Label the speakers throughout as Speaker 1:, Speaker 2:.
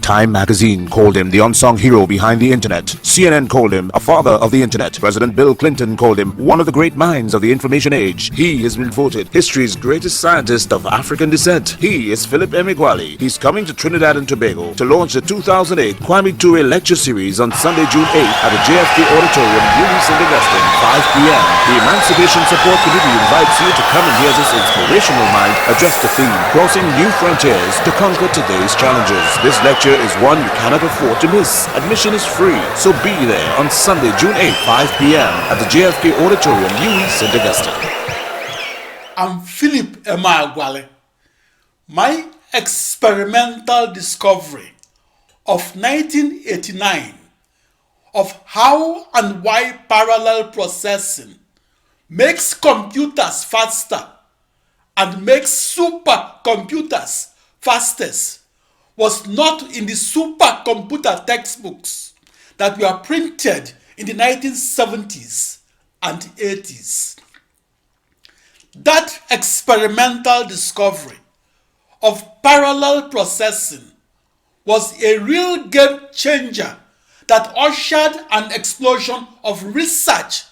Speaker 1: Time magazine called him the unsung hero behind the internet. CNN called him a father of the internet. President Bill Clinton called him one of the great minds of the information age. He has been voted history's greatest scientist of African descent. He is Philip Emeagwali. He's coming to Trinidad and Tobago to launch the 2008 Kwame Ture lecture series on Sunday, June 8th at the JFK Auditorium, New St. Augustine, 5 p.m. The Emancipation Support Committee invites you to come and hear this inspirational mind address the theme, crossing new frontiers to conquer today's challenges. This lecture is one you cannot afford to miss. Admission is free, so be there on Sunday, June 8th, 5 p.m. at the JFK Auditorium, New St. Augustine.
Speaker 2: I'm Philip Emeagwali. My experimental discovery of 1989 of how and why parallel processing makes computers faster and makes supercomputers fastest was not in the supercomputer textbooks that were printed in the 1970s and 80s. That experimental discovery of parallel processing was a real game changer that ushered an explosion of research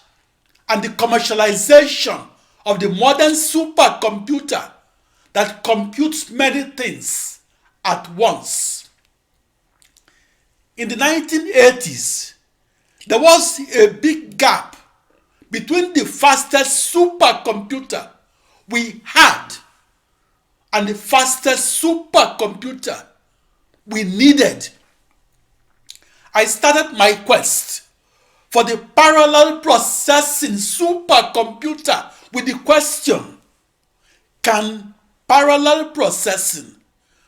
Speaker 2: and the commercialization of the modern supercomputer that computes many things at once. In the 1980s, there was a big gap between the fastest supercomputer we had and the fastest supercomputer we needed. I started my quest for the parallel processing supercomputer with the question, can parallel processing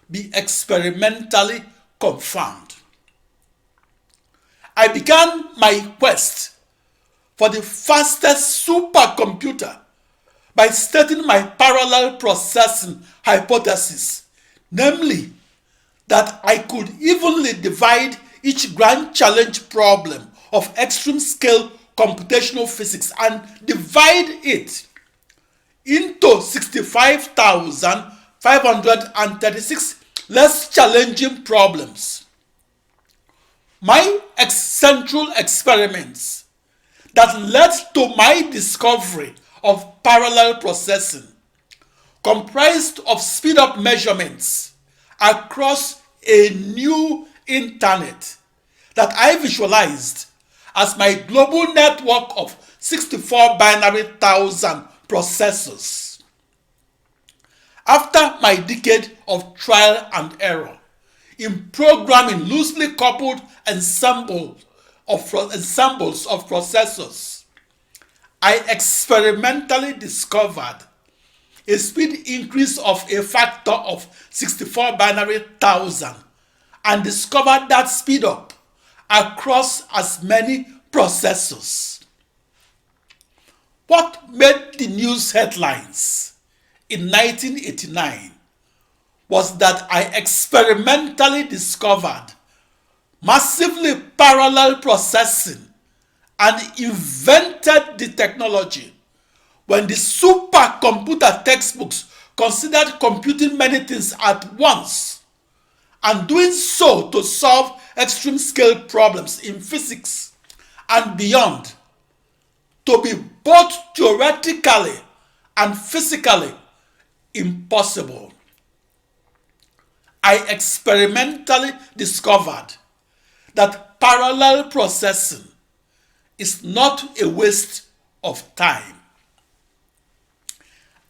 Speaker 2: be experimentally confirmed? I began my quest for the fastest supercomputer by stating my parallel processing hypothesis, namely that I could evenly divide each grand challenge problem of extreme scale computational physics and divide it into 65,536 less challenging problems. My central experiments that led to my discovery of parallel processing comprised of speed-up measurements across a new internet that I visualized as my global network of 64 binary thousand processors. After my decade of trial and error in programming loosely coupled ensembles of processors, I experimentally discovered a speed increase of a factor of 64 binary thousand and discovered that speed up across as many processors. What made the news headlines in 1989 was that I experimentally discovered massively parallel processing and invented the technology when the supercomputer textbooks considered computing many things at once and doing so to solve extreme scale problems in physics and beyond to be both theoretically and physically impossible. I experimentally discovered that parallel processing is not a waste of time.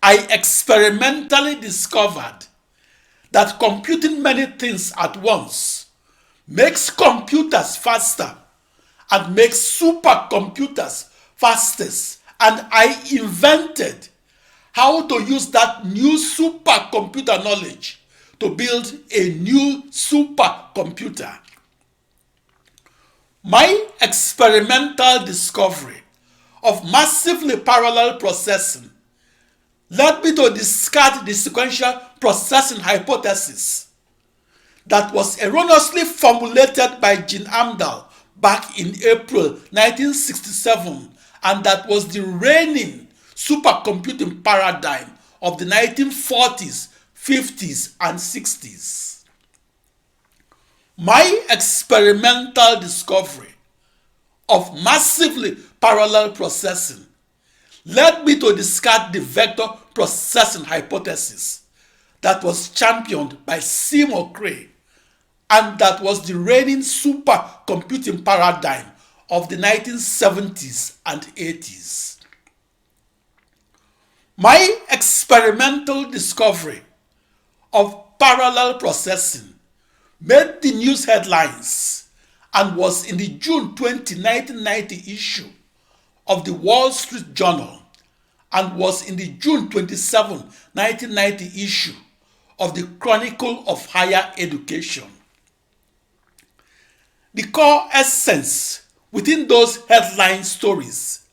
Speaker 2: I experimentally discovered that computing many things at once makes computers faster and makes supercomputers fastest, and I invented how to use that new supercomputer knowledge to build a new supercomputer. My experimental discovery of massively parallel processing led me to discard the sequential processing hypothesis that was erroneously formulated by Jean Amdahl back in April 1967, and that was the reigning supercomputing paradigm of the 1940s, 50s, and 60s. My experimental discovery of massively parallel processing led me to discard the vector processing hypothesis that was championed by Seymour Cray and that was the reigning supercomputing paradigm of the 1970s and 80s. My experimental discovery of parallel processing made the news headlines and was in the June 20, 1990 issue of the Wall Street Journal and was in the June 27, 1990 issue of the Chronicle of Higher Education. The core essence within those headline stories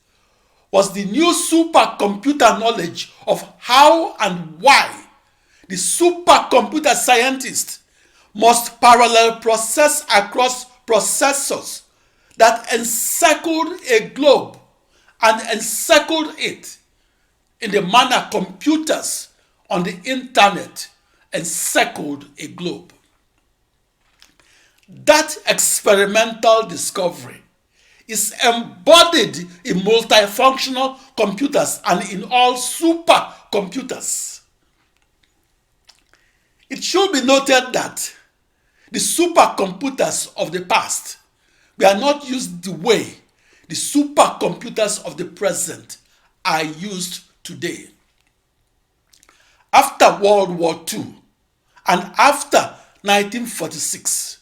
Speaker 2: was the new supercomputer knowledge of how and why the supercomputer scientist must parallel process across processors that encircled a globe and encircled it in the manner computers on the internet encircled a globe. That experimental discovery is embodied in multifunctional computers and in all supercomputers. It should be noted that the supercomputers of the past were not used the way the supercomputers of the present are used today. After World War II and after 1946,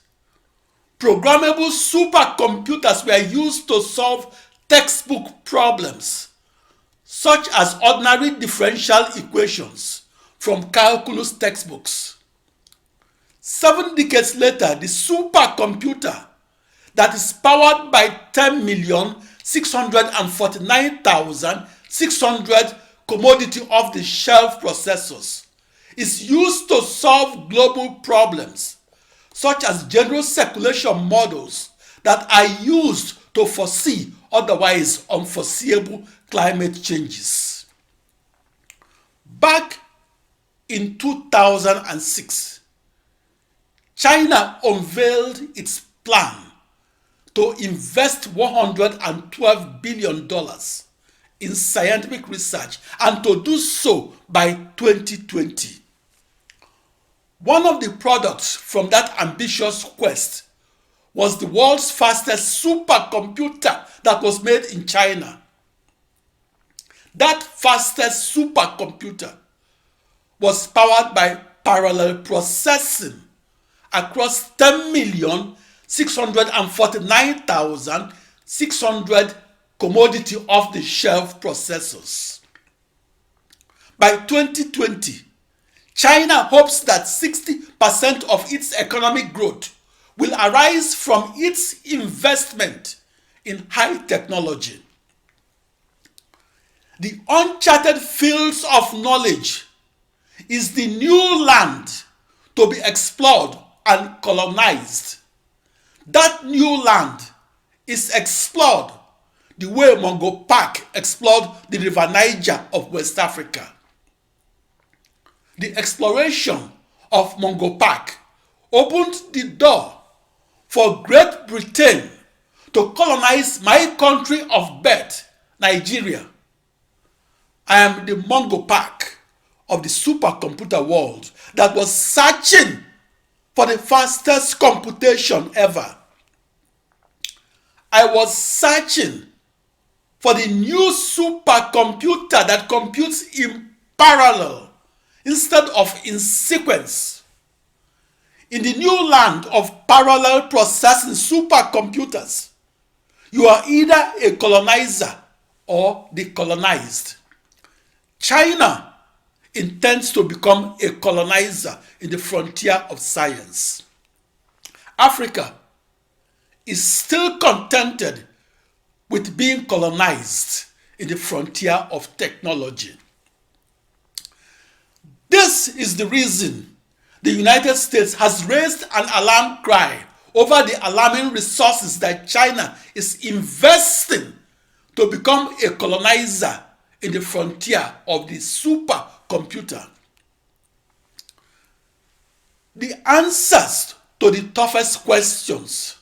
Speaker 2: programmable supercomputers were used to solve textbook problems such as ordinary differential equations from calculus textbooks. 7 decades later, the supercomputer that is powered by 10,649,600 commodity off-the-shelf processors is used to solve global problems such as general circulation models that are used to foresee otherwise unforeseeable climate changes. Back in 2006, China unveiled its plan to invest $112 billion in scientific research and to do so by 2020. One of the products from that ambitious quest was the world's fastest supercomputer that was made in China. That fastest supercomputer was powered by parallel processing across 10,649,600 commodity off-the-shelf processors. By 2020, China hopes that 60% of its economic growth will arise from its investment in high technology. The uncharted fields of knowledge is the new land to be explored and colonized. That new land is explored the way Mungo Park explored the River Niger of West Africa. The exploration of Mungo Park opened the door for Great Britain to colonize my country of birth, Nigeria. I am the Mungo Park of the supercomputer world that was searching for the fastest computation ever. I was searching for the new supercomputer that computes in parallel instead of in sequence. In the new land of parallel processing supercomputers, you are either a colonizer or the colonized. China intends to become a colonizer in the frontier of science. Africa is still contented with being colonized in the frontier of technology. This is the reason the United States has raised an alarm cry over the alarming resources that China is investing to become a colonizer in the frontier of the supercomputer. The answers to the toughest questions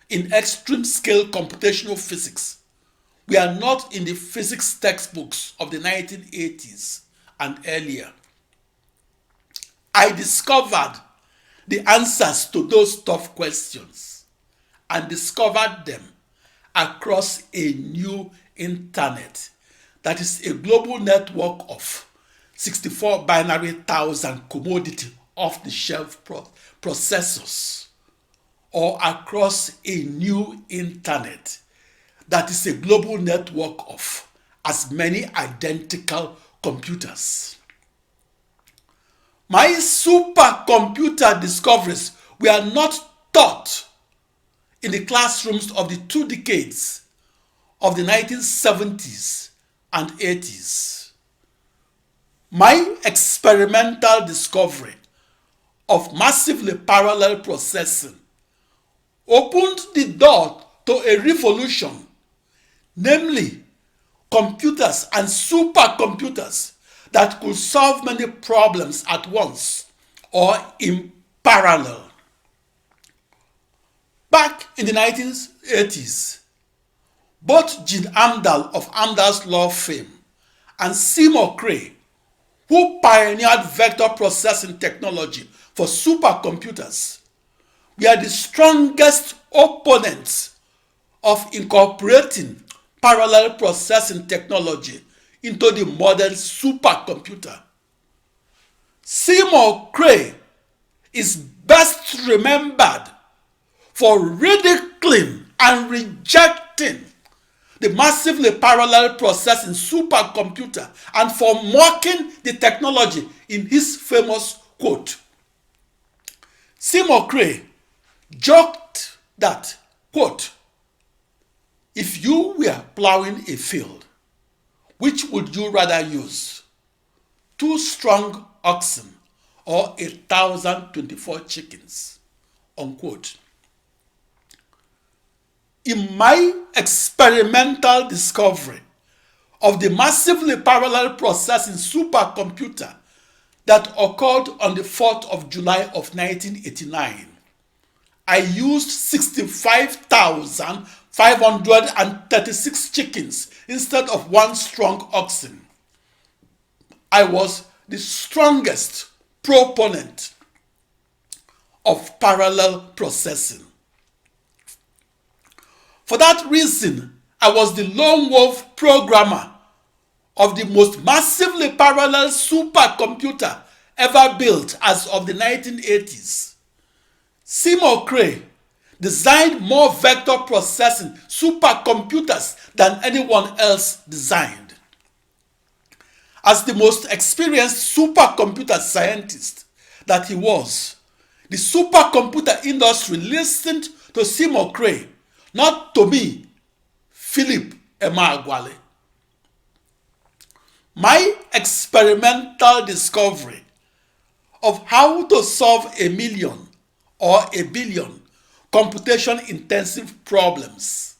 Speaker 2: in extreme scale computational physics were not in the physics textbooks of the 1980s and earlier. I discovered the answers to those tough questions and discovered them across a new internet that is a global network of 64 binary thousand commodity off-the-shelf processors, or across a new internet that is a global network of as many identical computers. My supercomputer discoveries were not taught in the classrooms of the 2 decades of the 1970s and 80s. My experimental discovery of massively parallel processing opened the door to a revolution, namely computers and supercomputers that could solve many problems at once or in parallel. Back in the 1980s, both Gene Amdahl of Amdahl's law fame and Seymour Cray, who pioneered vector processing technology for supercomputers, were the strongest opponents of incorporating parallel processing technology into the modern supercomputer. Seymour Cray is best remembered for ridiculing and rejecting the massively parallel processing supercomputer and for mocking the technology in his famous quote. Seymour Cray joked that, quote, "If you were plowing a field, which would you rather use, 2 strong oxen or 1,024 chickens?" Unquote. In my experimental discovery of the massively parallel processing supercomputer that occurred on the 4th of July of 1989, I used 65,536 chickens instead of 1 strong oxen. I was the strongest proponent of parallel processing. For that reason, I was the lone wolf programmer of the most massively parallel supercomputer ever built as of the 1980s. Seymour Cray designed more vector processing supercomputers than anyone else designed. As the most experienced supercomputer scientist that he was, the supercomputer industry listened to Seymour Cray, not to me, Philip Emeagwali. My experimental discovery of how to solve a million or a billion computation-intensive problems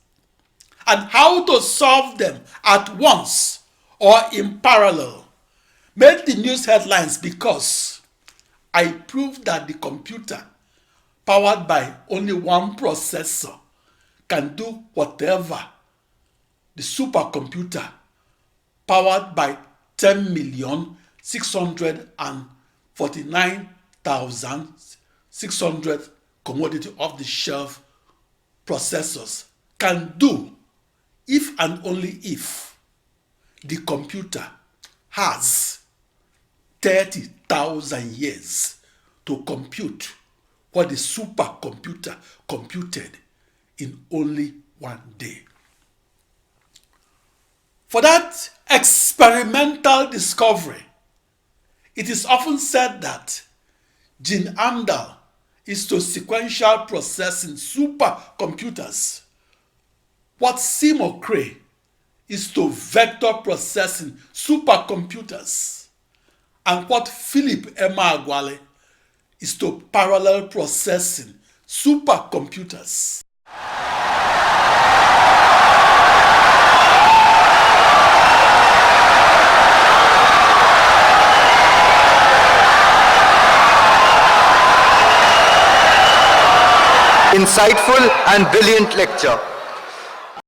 Speaker 2: and how to solve them at once or in parallel made the news headlines because I proved that the computer, powered by only one processor, can do whatever the supercomputer, powered by 10,649,600 commodity off-the-shelf processors, can do if and only if the computer has 30,000 years to compute what the supercomputer computed in only 1 day. For that experimental discovery, it is often said that Gene Amdahl is to sequential processing supercomputers what Seymour Cray is to vector processing supercomputers, and what Philip Emeagwali is to parallel processing supercomputers.
Speaker 3: insightful and brilliant lecture.